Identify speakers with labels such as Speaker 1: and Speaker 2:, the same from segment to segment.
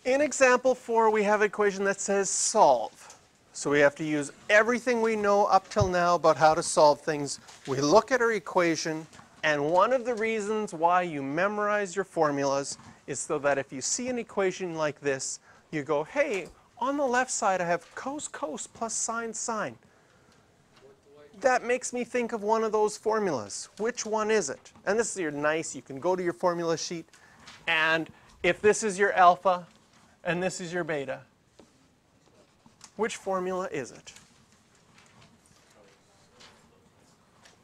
Speaker 1: In example 4, we have an equation that says solve. So we have to use everything we know up till now about how to solve things. We look at our equation, and one of the reasons why you memorize your formulas is so that if you see an equation like this, you go, hey, on the left side I have cos cos plus sine sine. That makes me think of one of those formulas. Which one is it? And this is your nice, you can go to your formula sheet, and if this is your alpha and this is your beta, which formula is it?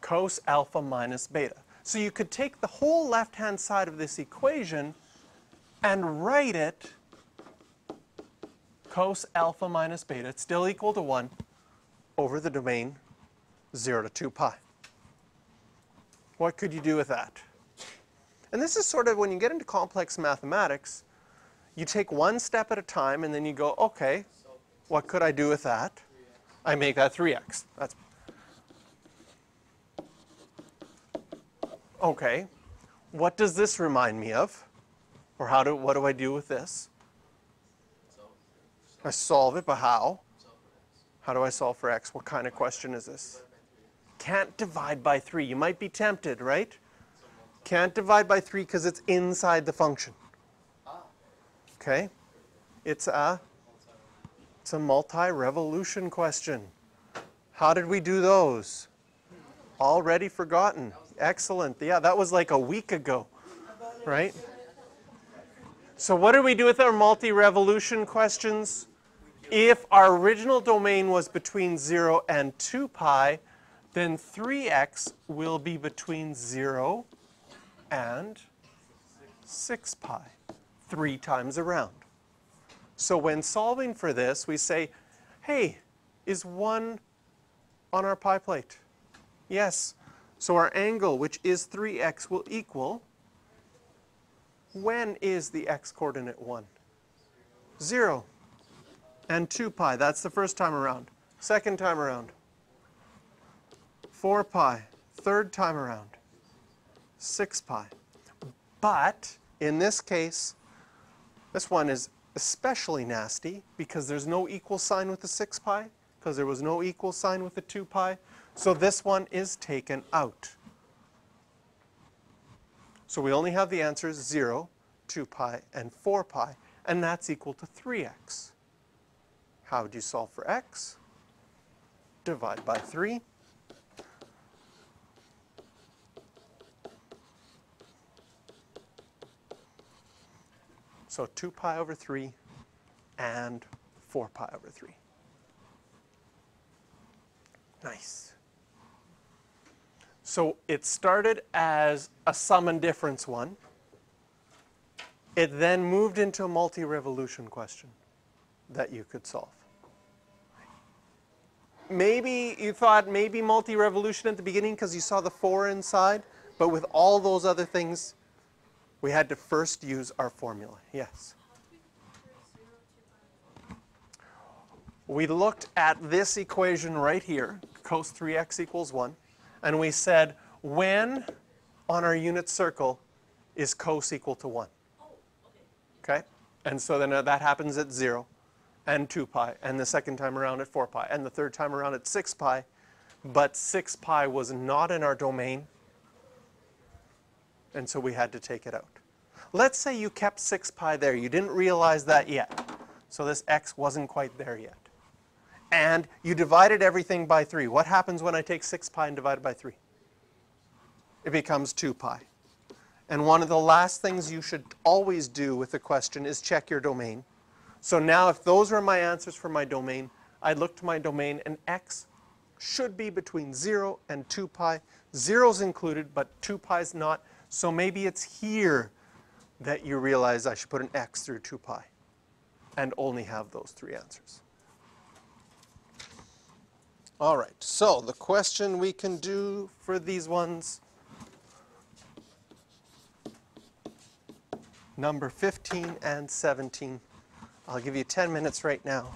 Speaker 1: Cos alpha minus beta. So you could take the whole left-hand side of this equation and write it cos alpha minus beta, it's still equal to 1, over the domain 0 to 2 pi. What could you do with that? And this is sort of, when you get into complex mathematics, you take one step at a time and then you go, okay, what could I do with that? I make that 3x. That's okay. What does this remind me of? Or what do I do with this? I solve it, but how? How do I solve for x? What kind of question is this? Can't divide by 3. You might be tempted, right? Can't divide by 3 because it's inside the function. Okay? It's a multi-revolution question. How did we do those? Already forgotten. Excellent. Yeah, that was like a week ago, right? So what did we do with our multi-revolution questions? If our original domain was between 0 and 2 pi, then 3x will be between 0 and 6 pi, 3 times around. So when solving for this, we say, hey, is 1 on our pi plate? Yes. So our angle, which is 3x, will equal, when is the x-coordinate 1? 0 and 2 pi. That's the first time around. Second time around, 4 pi. Third time around, 6 pi. But in this case, this one is especially nasty because there's no equal sign with the 6 pi, because there was no equal sign with the 2 pi. So this one is taken out. So we only have the answers 0, 2 pi, and 4 pi, and that's equal to 3x. How would you solve for x? Divide by 3. So 2 pi over 3 and 4 pi over 3. Nice. So it started as a sum and difference one. It then moved into a multi-revolution question that you could solve. Maybe you thought maybe multi-revolution at the beginning because you saw the 4 inside, but with all those other things, we had to first use our formula. Yes? We looked at this equation right here, cos 3x equals 1, and we said when on our unit circle is cos equal to 1? Okay? And so then that happens at 0 and 2 pi, and the second time around at 4 pi, and the third time around at 6 pi, but 6 pi was not in our domain, and so we had to take it out. Let's say you kept 6 pi there. You didn't realize that yet. So this x wasn't quite there yet. And you divided everything by 3. What happens when I take 6 pi and divide it by 3? It becomes 2 pi. And one of the last things you should always do with a question is check your domain. So now if those were my answers for my domain, I'd look to my domain, and x should be between 0 and 2 pi. 0's included, but 2 pi's not. So maybe it's here that you realize I should put an x through 2 pi and only have those 3 answers. All right, so the question we can do for these ones, number 15 and 17. I'll give you 10 minutes right now.